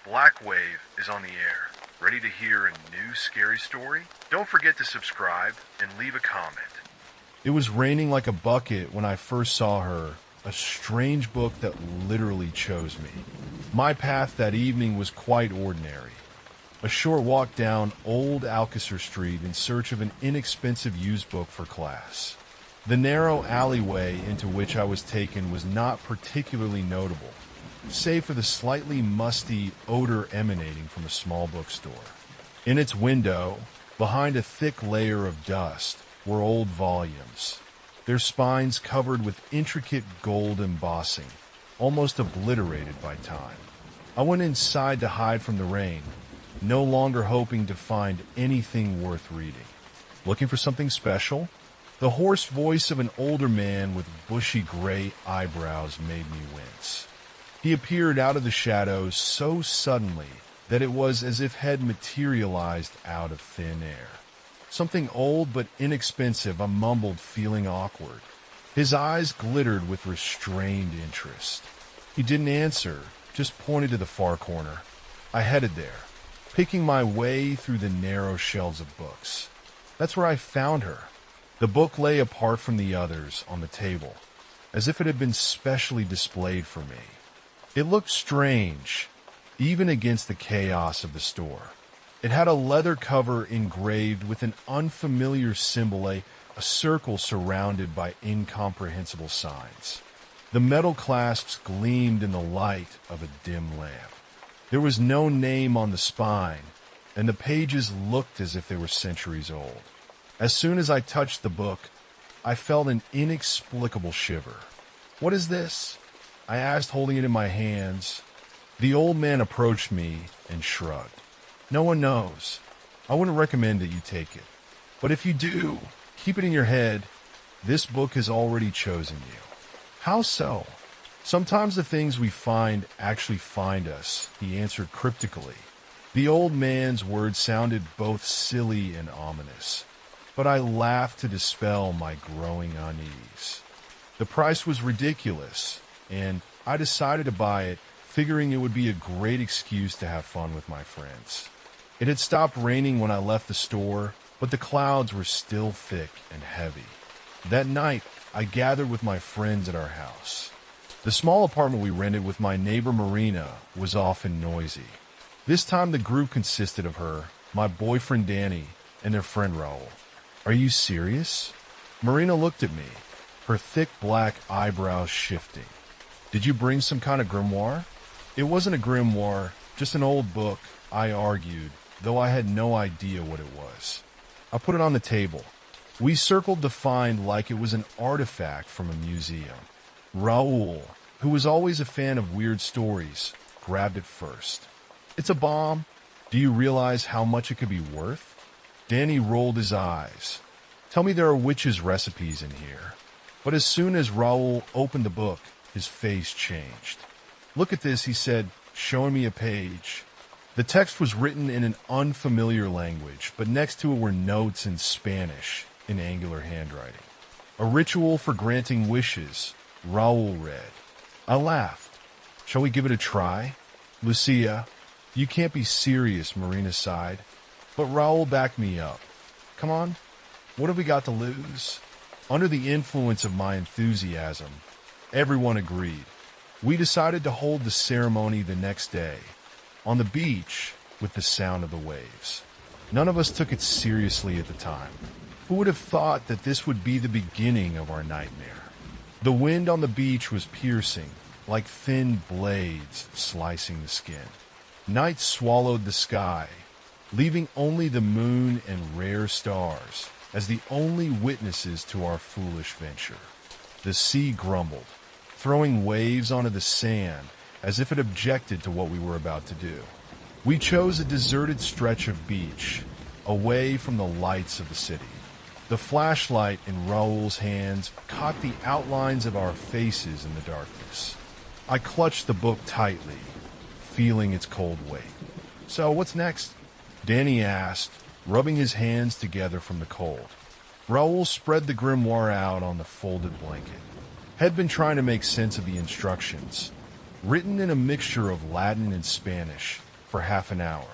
Black Wave is on the air. Ready to hear a new scary story? Don't forget to subscribe and leave a comment. It was raining like a bucket when I first saw her, a strange book that literally chose me. My path that evening was quite ordinary. A short walk down Old Alcacer Street in search of an inexpensive used book for class. The narrow alleyway into which I was taken was not particularly notable, save for the slightly musty odor emanating from a small bookstore. In its window, behind a thick layer of dust, were old volumes, their spines covered with intricate gold embossing, almost obliterated by time. I went inside to hide from the rain, no longer hoping to find anything worth reading. Looking for something special? The hoarse voice of an older man with bushy gray eyebrows made me wince. He appeared out of the shadows so suddenly that it was as if had materialized out of thin air. Something old but inexpensive, I mumbled, feeling awkward. His eyes glittered with restrained interest. He didn't answer, just pointed to the far corner. I headed there, picking my way through the narrow shelves of books. That's where I found her. The book lay apart from the others on the table, as if it had been specially displayed for me. It looked strange, even against the chaos of the store. It had a leather cover engraved with an unfamiliar symbol, a circle surrounded by incomprehensible signs. The metal clasps gleamed in the light of a dim lamp. There was no name on the spine, and the pages looked as if they were centuries old. As soon as I touched the book, I felt an inexplicable shiver. "What is this?" I asked, holding it in my hands. The old man approached me and shrugged. "No one knows. I wouldn't recommend that you take it. But if you do, keep it in your head. This book has already chosen you." "How so?" "Sometimes the things we find actually find us," he answered cryptically. The old man's words sounded both silly and ominous, but I laughed to dispel my growing unease. The price was ridiculous, and I decided to buy it, figuring it would be a great excuse to have fun with my friends. It had stopped raining when I left the store, but the clouds were still thick and heavy. That night, I gathered with my friends at our house. The small apartment we rented with my neighbor Marina was often noisy. This time the group consisted of her, my boyfriend Danny, and their friend Raul. "Are you serious?" Marina looked at me, her thick black eyebrows shifting. "Did you bring some kind of grimoire?" "It wasn't a grimoire, just an old book," I argued, though I had no idea what it was. I put it on the table. We circled to find like it was an artifact from a museum. Raul, who was always a fan of weird stories, grabbed it first. "It's a bomb. Do you realize how much it could be worth?" Danny rolled his eyes. "Tell me there are witches' recipes in here." But as soon as Raul opened the book, his face changed. "Look at this," he said, showing me a page. The text was written in an unfamiliar language, but next to it were notes in Spanish in angular handwriting. "A ritual for granting wishes," Raul read. I laughed. "Shall we give it a try?" "Lucia, you can't be serious," Marina sighed. But Raul backed me up. "Come on, what have we got to lose?" Under the influence of my enthusiasm, everyone agreed. We decided to hold the ceremony the next day, on the beach with the sound of the waves. None of us took it seriously at the time. Who would have thought that this would be the beginning of our nightmare? The wind on the beach was piercing, like thin blades slicing the skin. Night swallowed the sky, leaving only the moon and rare stars as the only witnesses to our foolish venture. The sea grumbled, throwing waves onto the sand as if it objected to what we were about to do. We chose a deserted stretch of beach, away from the lights of the city. The flashlight in Raul's hands caught the outlines of our faces in the darkness. I clutched the book tightly, feeling its cold weight. "So, what's next?" Danny asked, rubbing his hands together from the cold. Raul spread the grimoire out on the folded blanket. Had been trying to make sense of the instructions. written in a mixture of Latin and Spanish for half an hour.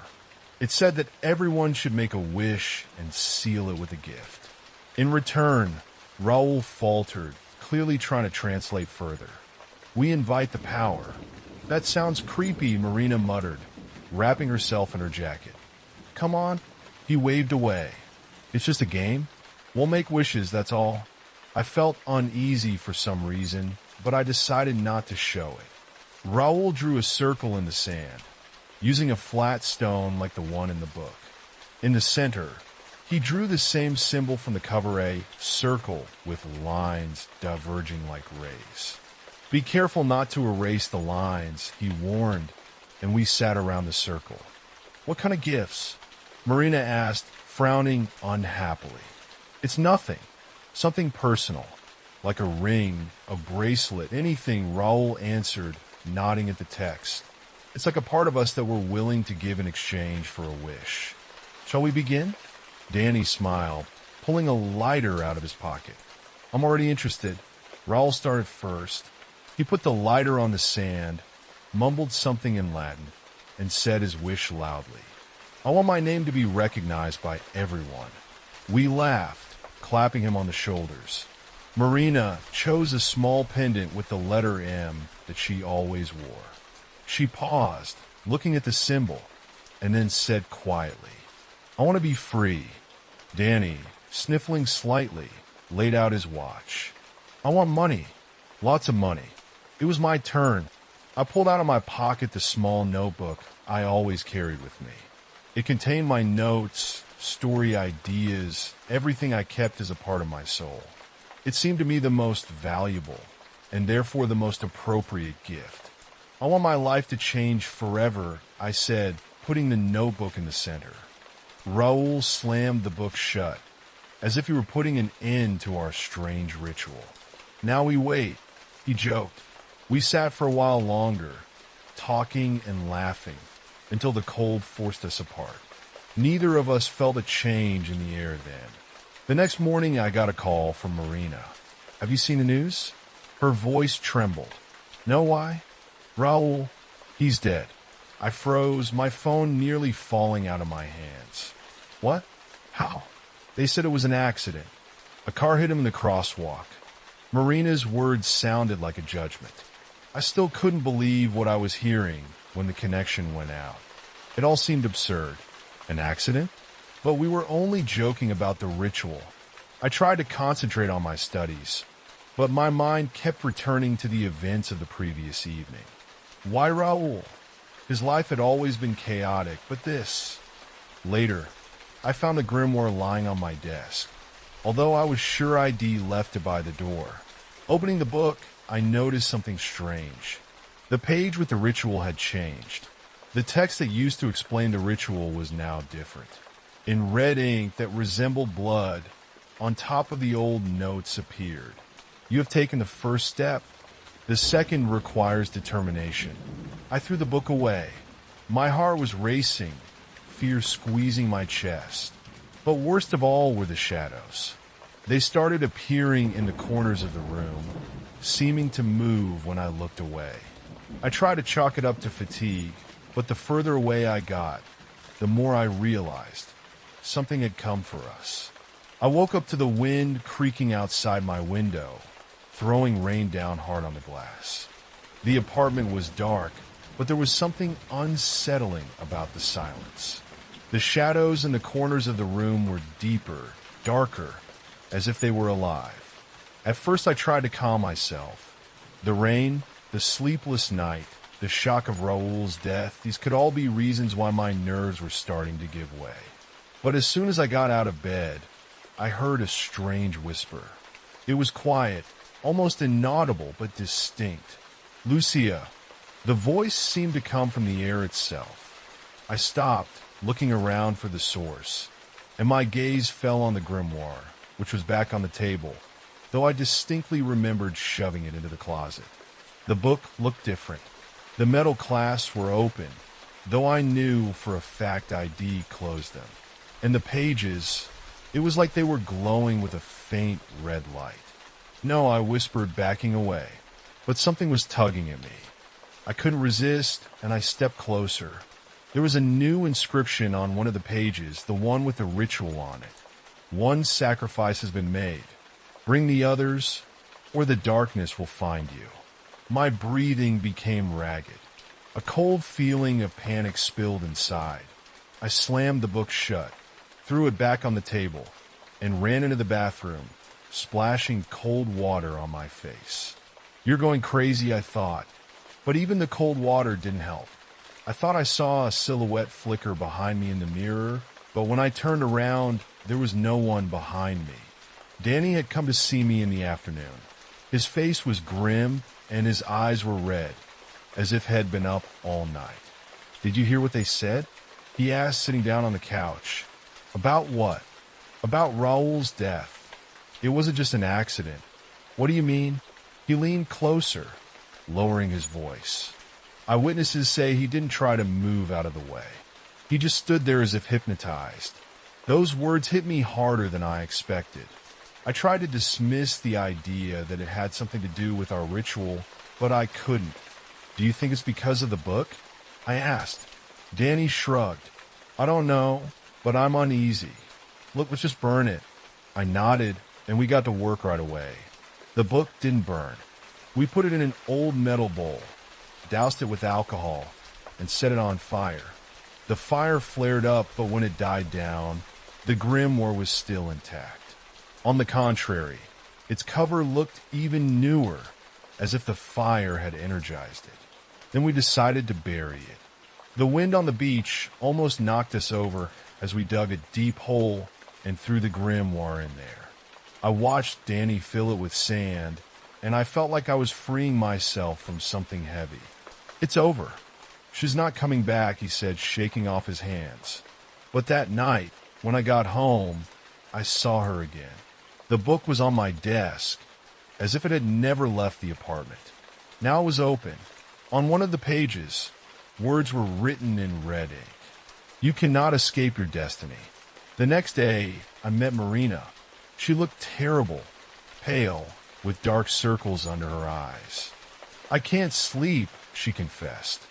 It said that everyone should make a wish and seal it with a gift. In return, Raul faltered, clearly trying to translate further. We invite the power. That sounds creepy, Marina muttered, wrapping herself in her jacket. Come on. He waved away. It's just a game. We'll make wishes, that's all. I felt uneasy for some reason, but I decided not to show it. Raul drew a circle in the sand, using a flat stone like the one in the book. In the center, he drew the same symbol from the cover, a circle with lines diverging like rays. Be careful not to erase the lines, he warned, and we sat around the circle. What kind of gifts? Marina asked, frowning unhappily. It's nothing. Something personal, like a ring, a bracelet, anything, Raul answered, nodding at the text. It's like a part of us that we're willing to give in exchange for a wish. Shall we begin? Danny smiled, pulling a lighter out of his pocket. I'm already interested. Raul started first. He put the lighter on the sand, mumbled something in Latin, and said his wish loudly. I want my name to be recognized by everyone. We laughed, clapping him on the shoulders. Marina chose a small pendant with the letter M that she always wore. She paused, looking at the symbol, and then said quietly, I want to be free. Danny, sniffling slightly, laid out his watch. I want money. Lots of money. It was my turn. I pulled out of my pocket the small notebook I always carried with me. It contained my notes, story ideas, everything I kept as a part of my soul. It seemed to me the most valuable, and therefore the most appropriate gift. I want my life to change forever, I said, putting the notebook in the center. Raul slammed the book shut, as if he were putting an end to our strange ritual. Now we wait, he joked. We sat for a while longer, talking and laughing, until the cold forced us apart. Neither of us felt a change in the air then. The next morning I got a call from Marina. Have you seen the news? Her voice trembled. Know why? Raul, he's dead. I froze, my phone nearly falling out of my hands. What? How? They said it was an accident. A car hit him in the crosswalk. Marina's words sounded like a judgment. I still couldn't believe what I was hearing when the connection went out. It all seemed absurd. An accident? But we were only joking about the ritual. I tried to concentrate on my studies, but my mind kept returning to the events of the previous evening. Why Raul? His life had always been chaotic, but this. Later, I found the grimoire lying on my desk, although I was sure I'd left it by the door. Opening the book, I noticed something strange. The page with the ritual had changed. The text that used to explain the ritual was now different. In red ink that resembled blood, on top of the old notes appeared. You have taken the first step. The second requires determination. I threw the book away. My heart was racing, fear squeezing my chest. But worst of all were the shadows. They started appearing in the corners of the room, seeming to move when I looked away. I tried to chalk it up to fatigue, but the further away I got, the more I realized something had come for us. I woke up to the wind creaking outside my window, throwing rain down hard on the glass. The apartment was dark, but there was something unsettling about the silence. The shadows in the corners of the room were deeper, darker, as if they were alive. At first I tried to calm myself. The rain, the sleepless night, the shock of Raul's death, these could all be reasons why my nerves were starting to give way. But as soon as I got out of bed, I heard a strange whisper. It was quiet, almost inaudible, but distinct. Lucia. The voice seemed to come from the air itself. I stopped, looking around for the source, and my gaze fell on the grimoire, which was back on the table, though I distinctly remembered shoving it into the closet. The book looked different. The metal clasps were open, though I knew for a fact I'd closed them. And the pages, it was like they were glowing with a faint red light. No, I whispered, backing away, but something was tugging at me. I couldn't resist, and I stepped closer. There was a new inscription on one of the pages, the one with the ritual on it. One sacrifice has been made. Bring the others, or the darkness will find you. My breathing became ragged. A cold feeling of panic spilled inside. I slammed the book shut, threw it back on the table, and ran into the bathroom, splashing cold water on my face. You're going crazy, I thought. But even the cold water didn't help. I thought I saw a silhouette flicker behind me in the mirror, but when I turned around, there was no one behind me. Danny had come to see me in the afternoon. His face was grim, and his eyes were red, as if he'd been up all night. Did you hear what they said? He asked, sitting down on the couch. About what? About Raoul's death. It wasn't just an accident. What do you mean? He leaned closer, lowering his voice. Eyewitnesses say he didn't try to move out of the way. He just stood there as if hypnotized. Those words hit me harder than I expected. I tried to dismiss the idea that it had something to do with our ritual, but I couldn't. Do you think it's because of the book? I asked. Danny shrugged. I don't know, but I'm uneasy. Look, let's just burn it. I nodded, and we got to work right away. The book didn't burn. We put it in an old metal bowl, doused it with alcohol, and set it on fire. The fire flared up, but when it died down, the grimoire was still intact. On the contrary, its cover looked even newer, as if the fire had energized it. Then we decided to bury it. The wind on the beach almost knocked us over as we dug a deep hole and threw the grimoire in there. I watched Danny fill it with sand, and I felt like I was freeing myself from something heavy. It's over. She's not coming back, he said, shaking off his hands. But that night, when I got home, I saw her again. The book was on my desk, as if it had never left the apartment. Now it was open. On one of the pages, words were written in red ink. You cannot escape your destiny. The next day, I met Marina. She looked terrible, pale, with dark circles under her eyes. I can't sleep, she confessed.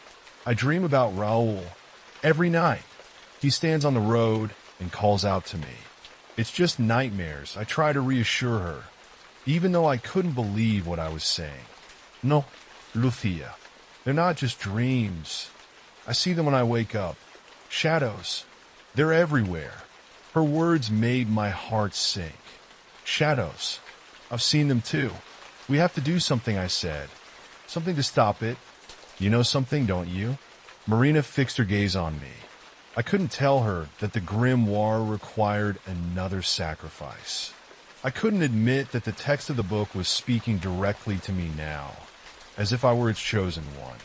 I dream about Raoul every night. He stands on the road and calls out to me. It's just nightmares. I try to reassure her, even though I couldn't believe what I was saying. No, Lucia, they're not just dreams. I see them when I wake up. Shadows. They're everywhere. Her words made my heart sink. Shadows. I've seen them too. We have to do something, I said. Something to stop it. You know something, don't you? Marina fixed her gaze on me. I couldn't tell her that the grimoire required another sacrifice. I couldn't admit that the text of the book was speaking directly to me now, as if I were its chosen one.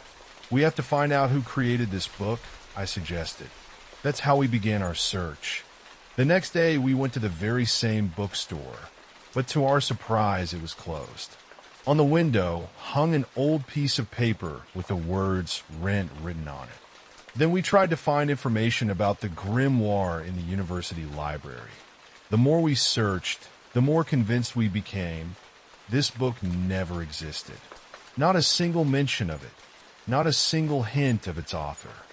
We have to find out who created this book, I suggested. That's how we began our search. The next day, we went to the very same bookstore, but to our surprise, it was closed. On the window hung an old piece of paper with the words "rent" written on it. Then we tried to find information about the grimoire in the university library. The more we searched, the more convinced we became this book never existed. Not a single mention of it, not a single hint of its author.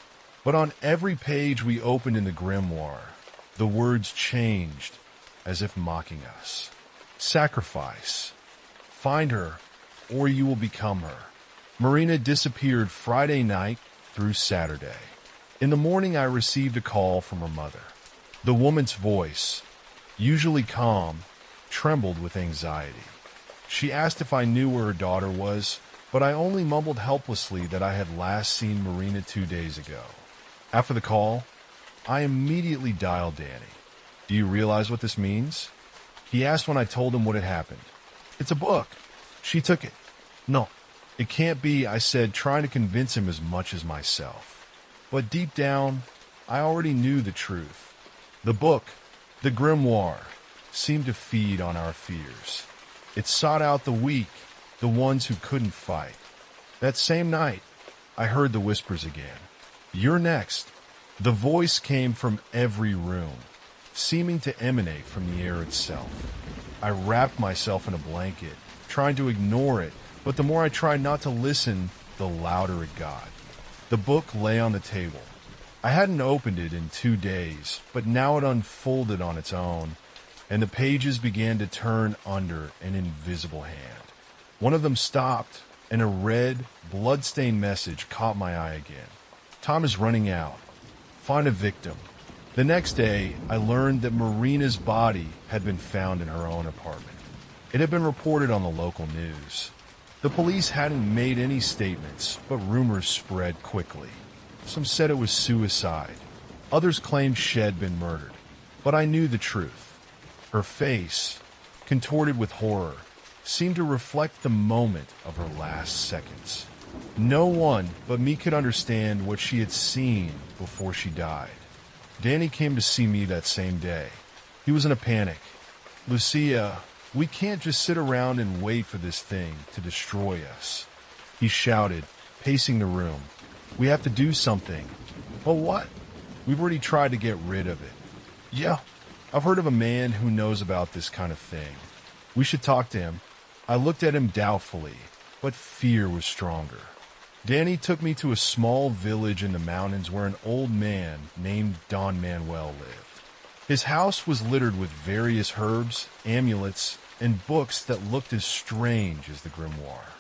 But on every page we opened in the grimoire, the words changed as if mocking us. Sacrifice. Find her, or you will become her. Marina disappeared Friday night through Saturday. In the morning, I received a call from her mother. The woman's voice, usually calm, trembled with anxiety. She asked if I knew where her daughter was, but I only mumbled helplessly that I had last seen Marina 2 days ago. After the call, I immediately dialed Danny. Do you realize what this means? He asked when I told him what had happened. It's a book. She took it. No, it can't be, I said, trying to convince him as much as myself. But deep down, I already knew the truth. The book, the grimoire, seemed to feed on our fears. It sought out the weak, the ones who couldn't fight. That same night, I heard the whispers again. You're next. The voice came from every room, seeming to emanate from the air itself. I wrapped myself in a blanket, trying to ignore it, but the more I tried not to listen, the louder it got. The book lay on the table. I hadn't opened it in 2 days, but now it unfolded on its own, and the pages began to turn under an invisible hand. One of them stopped, and a red, blood-stained message caught my eye again. Time is running out. Find a victim. The next day, I learned that Marina's body had been found in her own apartment. It had been reported on the local news. The police hadn't made any statements, but rumors spread quickly. Some said it was suicide. Others claimed she had been murdered. But I knew the truth. Her face, contorted with horror, seemed to reflect the moment of her last seconds. No one but me could understand what she had seen before she died. Danny came to see me that same day. He was in a panic. "Lucia, we can't just sit around and wait for this thing to destroy us," he shouted, pacing the room. "We have to do something." "But what?" "We've already tried to get rid of it." "Yeah, I've heard of a man who knows about this kind of thing. We should talk to him." I looked at him doubtfully, but fear was stronger. Danny took me to a small village in the mountains where an old man named Don Manuel lived. His house was littered with various herbs, amulets, and books that looked as strange as the Grimoire.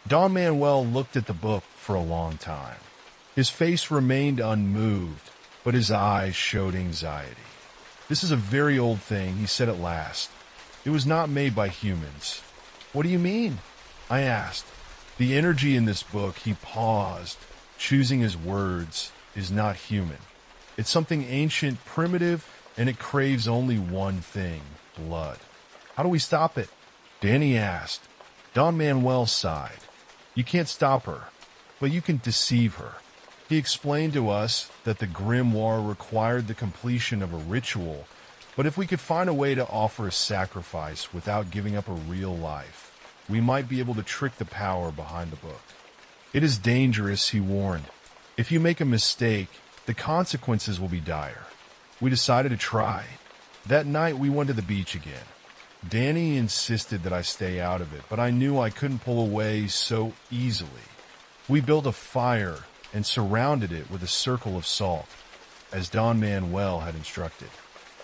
Don Manuel looked at the book for a long time. His face remained unmoved, but his eyes showed anxiety. "This is a very old thing," he said at last. "It was not made by humans." "What do you mean?" I asked. "The energy in this book," he paused, choosing his words, "is not human. It's something ancient, primitive, and it craves only one thing: blood." "How do we stop it?" Danny asked. Don Manuel sighed. "You can't stop her, but you can deceive her." He explained to us that the Grimoire required the completion of a ritual, but if we could find a way to offer a sacrifice without giving up a real life, we might be able to trick the power behind the book. "It is dangerous," he warned. "If you make a mistake, the consequences will be dire." We decided to try. That night we went to the beach again. Danny insisted that I stay out of it, but I knew I couldn't pull away so easily. We built a fire and surrounded it with a circle of salt, as Don Manuel had instructed.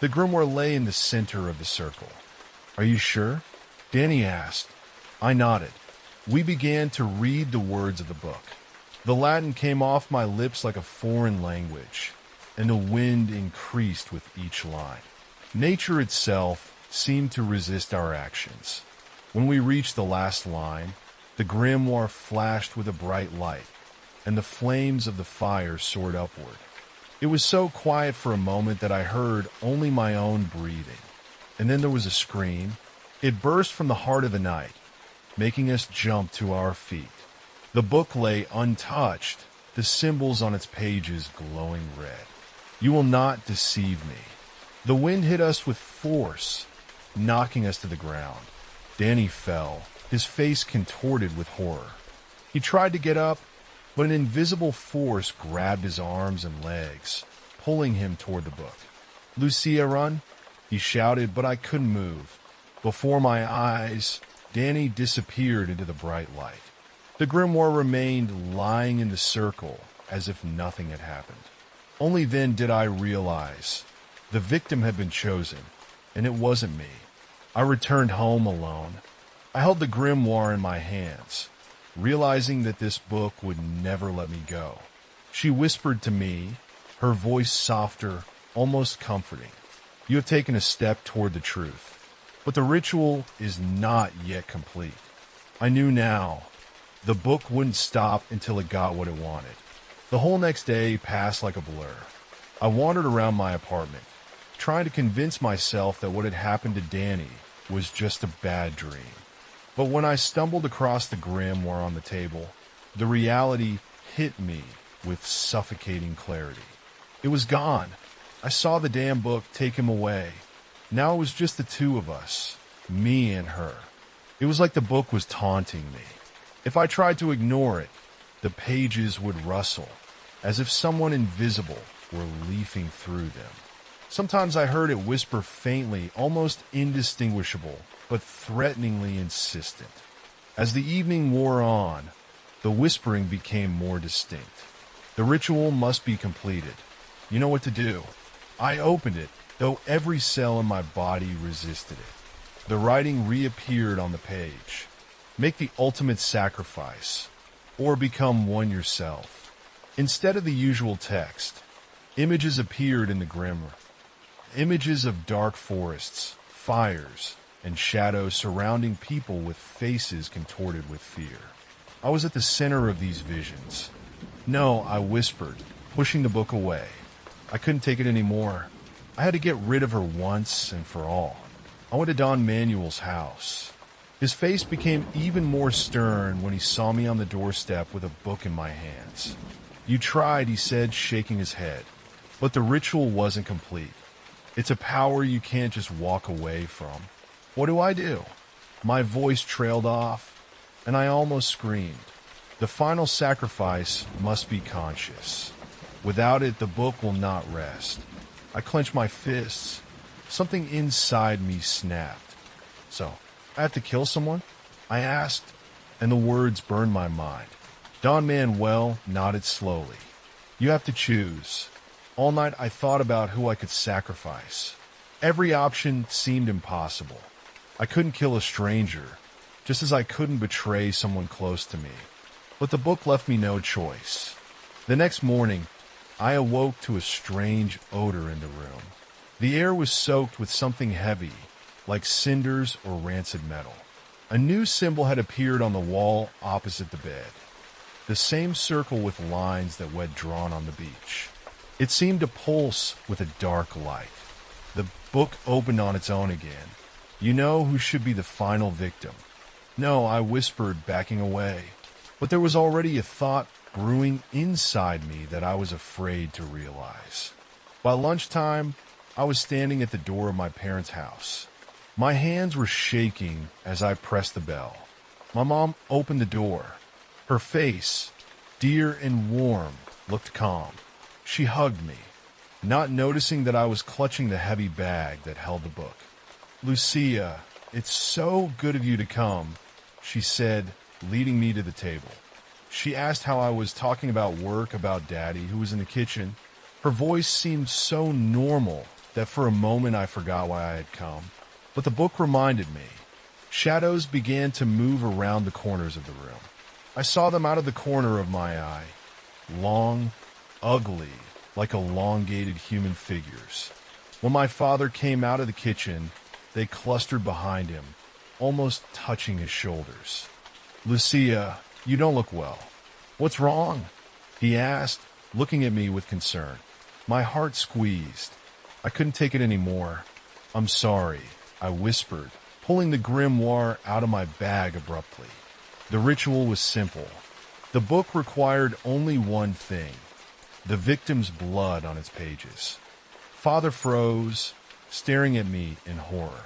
The Grimoire lay in the center of the circle. "Are you sure?" Danny asked. I nodded. We began to read the words of the book. The Latin came off my lips like a foreign language, and the wind increased with each line. Nature itself seemed to resist our actions. When we reached the last line, the Grimoire flashed with a bright light, and the flames of the fire soared upward. It was so quiet for a moment that I heard only my own breathing. And then there was a scream. It burst from the heart of the night, making us jump to our feet. The book lay untouched, the symbols on its pages glowing red. "You will not deceive me." The wind hit us with force, knocking us to the ground. Danny fell, his face contorted with horror. He tried to get up, but an invisible force grabbed his arms and legs, pulling him toward the book. "Lucia, run!" he shouted, but I couldn't move. Before my eyes, Danny disappeared into the bright light. The Grimoire remained lying in the circle as if nothing had happened. Only then did I realize the victim had been chosen, and it wasn't me. I returned home alone. I held the Grimoire in my hands, realizing that this book would never let me go. She whispered to me, her voice softer, almost comforting. "You have taken a step toward the truth, but the ritual is not yet complete." I knew now. The book wouldn't stop until it got what it wanted. The whole next day passed like a blur. I wandered around my apartment, trying to convince myself that what had happened to Danny was just a bad dream. But when I stumbled across the Grimoire on the table, the reality hit me with suffocating clarity. It was gone. I saw the damn book take him away. Now it was just the two of us, me and her. It was like the book was taunting me. If I tried to ignore it, the pages would rustle, as if someone invisible were leafing through them. Sometimes I heard it whisper faintly, almost indistinguishable, but threateningly insistent. As the evening wore on, The whispering became more distinct. The ritual must be completed. You know what to do. I opened it, though every cell in my body resisted it. The writing reappeared on the page. Make the ultimate sacrifice, or become one yourself. Instead of the usual text, images appeared in the Grimoire. Images of dark forests, fires, and shadows surrounding people with faces contorted with fear. I was at the center of these visions. No, I whispered, pushing the book away. I couldn't take it anymore. I had to get rid of her once and for all. I went to Don Manuel's house. His face became even more stern when he saw me on the doorstep with a book in my hands. You tried, he said, shaking his head. But the ritual wasn't complete. It's a power you can't just walk away from. What do? My voice trailed off, and I almost screamed. The final sacrifice must be conscious. Without it, the book will not rest. I clenched my fists. Something inside me snapped. So, I have to kill someone? I asked, and the words burned my mind. Don Manuel nodded slowly. You have to choose. All night I thought about who I could sacrifice. Every option seemed impossible. I couldn't kill a stranger, just as I couldn't betray someone close to me. But the book left me no choice. The next morning, I awoke to a strange odor in the room. The air was soaked with something heavy, like cinders or rancid metal. A new symbol had appeared on the wall opposite the bed. The same circle with lines that were drawn on the beach. It seemed to pulse with a dark light. The book opened on its own again. You know who should be the final victim. No, I whispered, backing away. But there was already a thought brewing inside me that I was afraid to realize. By lunchtime, I was standing at the door of my parents' house. My hands were shaking as I pressed the bell. My mom opened the door. Her face, dear and warm, looked calm. She hugged me, not noticing that I was clutching the heavy bag that held the book. Lucia, it's so good of you to come, she said, leading me to the table. She asked how I was talking about work, about Daddy, who was in the kitchen. Her voice seemed so normal that for a moment I forgot why I had come. But the book reminded me. Shadows began to move around the corners of the room. I saw them out of the corner of my eye. Long, ugly, like elongated human figures. When my father came out of the kitchen, they clustered behind him, almost touching his shoulders. Lucia, you don't look well. What's wrong? He asked, looking at me with concern. My heart squeezed. I couldn't take it anymore. I'm sorry, I whispered, pulling the grimoire out of my bag abruptly. The ritual was simple. The book required only one thing, the victim's blood on its pages. Father froze, staring at me in horror.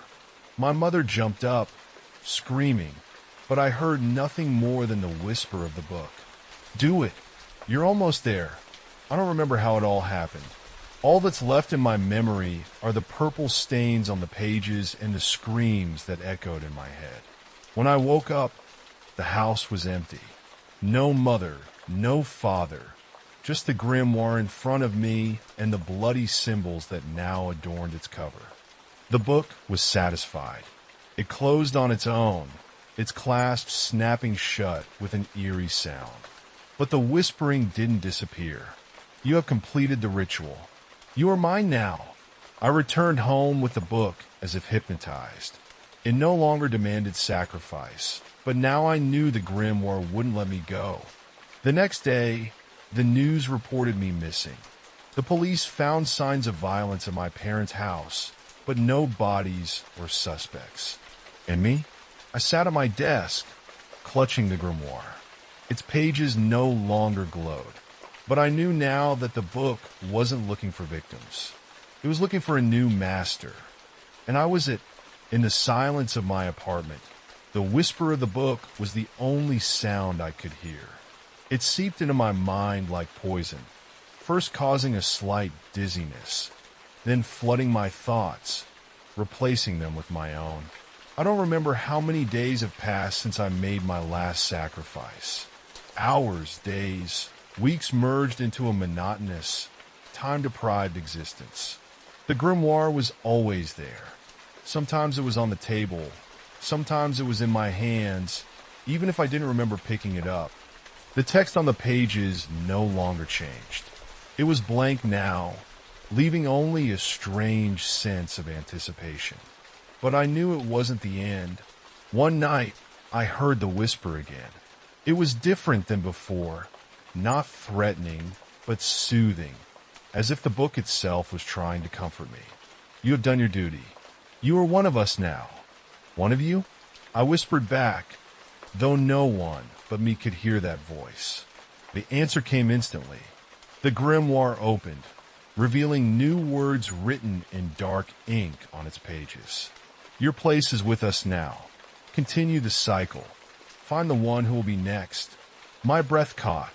My mother jumped up, screaming, but I heard nothing more than the whisper of the book. Do it. You're almost there. I don't remember how it all happened. All that's left in my memory are the purple stains on the pages and the screams that echoed in my head. When I woke up, the house was empty. No mother, no father, just the grimoire in front of me and the bloody symbols that now adorned its cover. The book was satisfied. It closed on its own, its clasp snapping shut with an eerie sound. But the whispering didn't disappear. You have completed the ritual. You are mine now. I returned home with the book as if hypnotized. It no longer demanded sacrifice, but now I knew the grimoire wouldn't let me go. The next day, the news reported me missing. The police found signs of violence at my parents' house, but no bodies or suspects. And me? I sat at my desk, clutching the grimoire. Its pages no longer glowed. But I knew now that the book wasn't looking for victims. It was looking for a new master. And I was in the silence of my apartment. The whisper of the book was the only sound I could hear. It seeped into my mind like poison, first causing a slight dizziness, then flooding my thoughts, replacing them with my own. I don't remember how many days have passed since I made my last sacrifice. Hours, days, weeks merged into a monotonous, time-deprived existence. The grimoire was always there. Sometimes it was on the table. Sometimes it was in my hands, even if I didn't remember picking it up. The text on the pages no longer changed. It was blank now, leaving only a strange sense of anticipation. But I knew it wasn't the end. One night, I heard the whisper again. It was different than before, not threatening, but soothing, as if the book itself was trying to comfort me. You have done your duty. You are one of us now. One of you? I whispered back, though no one but me could hear that voice. The answer came instantly. The grimoire opened, revealing new words written in dark ink on its pages. Your place is with us now. Continue the cycle. Find the one who will be next. My breath caught.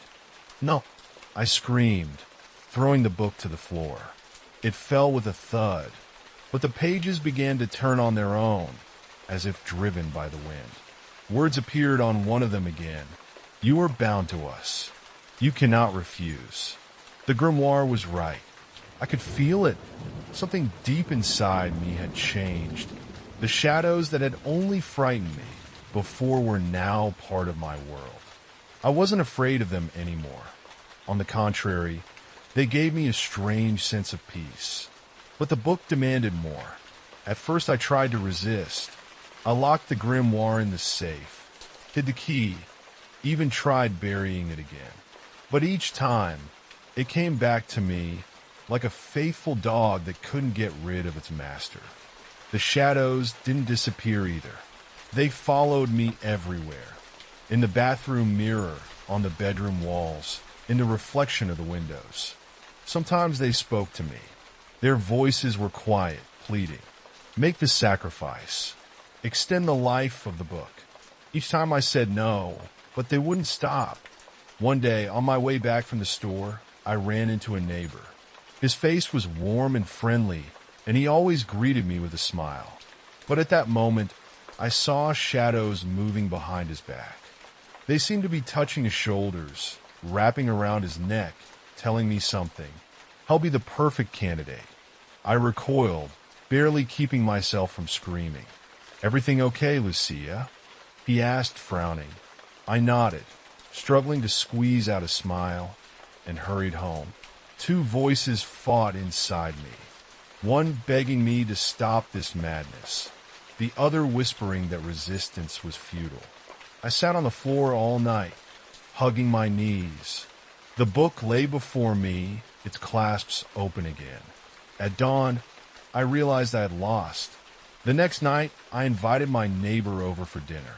No, I screamed, throwing the book to the floor. It fell with a thud, but the pages began to turn on their own, as if driven by the wind. Words appeared on one of them again. You are bound to us. You cannot refuse. The grimoire was right. I could feel it. Something deep inside me had changed. The shadows that had only frightened me before were now part of my world. I wasn't afraid of them anymore. On the contrary, they gave me a strange sense of peace. But the book demanded more. At first I tried to resist. I locked the grimoire in the safe, hid the key, even tried burying it again. But each time, it came back to me like a faithful dog that couldn't get rid of its master. The shadows didn't disappear either. They followed me everywhere. In the bathroom mirror, on the bedroom walls, in the reflection of the windows. Sometimes they spoke to me. Their voices were quiet, pleading. Make the sacrifice. Extend the life of the book. Each time I said no, but they wouldn't stop. One day, on my way back from the store, I ran into a neighbor. His face was warm and friendly, and he always greeted me with a smile. But at that moment, I saw shadows moving behind his back. They seemed to be touching his shoulders, wrapping around his neck, telling me something. I'll be the perfect candidate. I recoiled, barely keeping myself from screaming. Everything okay, Lucia? He asked, frowning. I nodded, struggling to squeeze out a smile, and hurried home. Two voices fought inside me, one begging me to stop this madness, the other whispering that resistance was futile. I sat on the floor all night, hugging my knees. The book lay before me, its clasps open again. At dawn, I realized I had lost. The next night, I invited my neighbor over for dinner.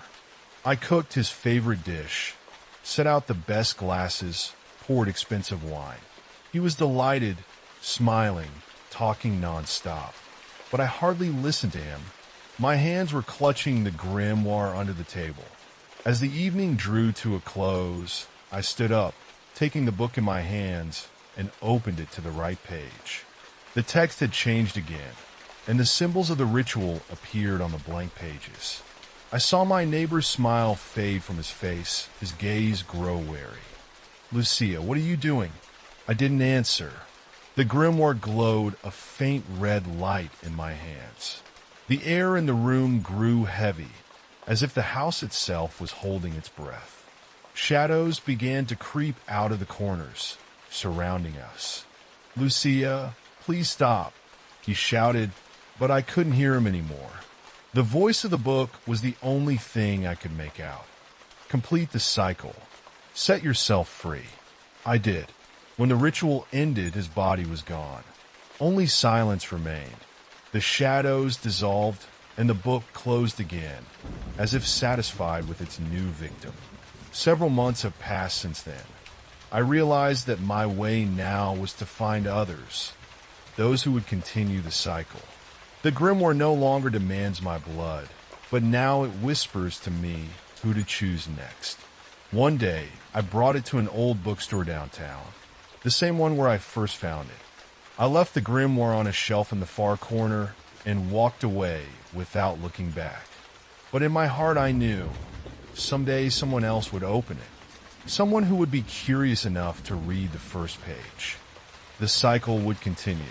I cooked his favorite dish, set out the best glasses, poured expensive wine. He was delighted, smiling, talking nonstop. But I hardly listened to him. My hands were clutching the grimoire under the table. As the evening drew to a close, I stood up, taking the book in my hands, and opened it to the right page. The text had changed again, and the symbols of the ritual appeared on the blank pages. I saw my neighbor's smile fade from his face, his gaze grow wary. Lucia, what are you doing? I didn't answer. The grimoire glowed a faint red light in my hands. The air in the room grew heavy, as if the house itself was holding its breath. Shadows began to creep out of the corners, surrounding us. Lucia, please stop, he shouted, but I couldn't hear him anymore. The voice of the book was the only thing I could make out. Complete the cycle. Set yourself free. I did. When the ritual ended, his body was gone. Only silence remained. The shadows dissolved, and the book closed again, as if satisfied with its new victim. Several months have passed since then. I realized that my way now was to find others, those who would continue the cycle. The grimoire no longer demands my blood, but now it whispers to me who to choose next. One day, I brought it to an old bookstore downtown, the same one where I first found it. I left the grimoire on a shelf in the far corner and walked away without looking back. But in my heart I knew, someday someone else would open it. Someone who would be curious enough to read the first page. The cycle would continue.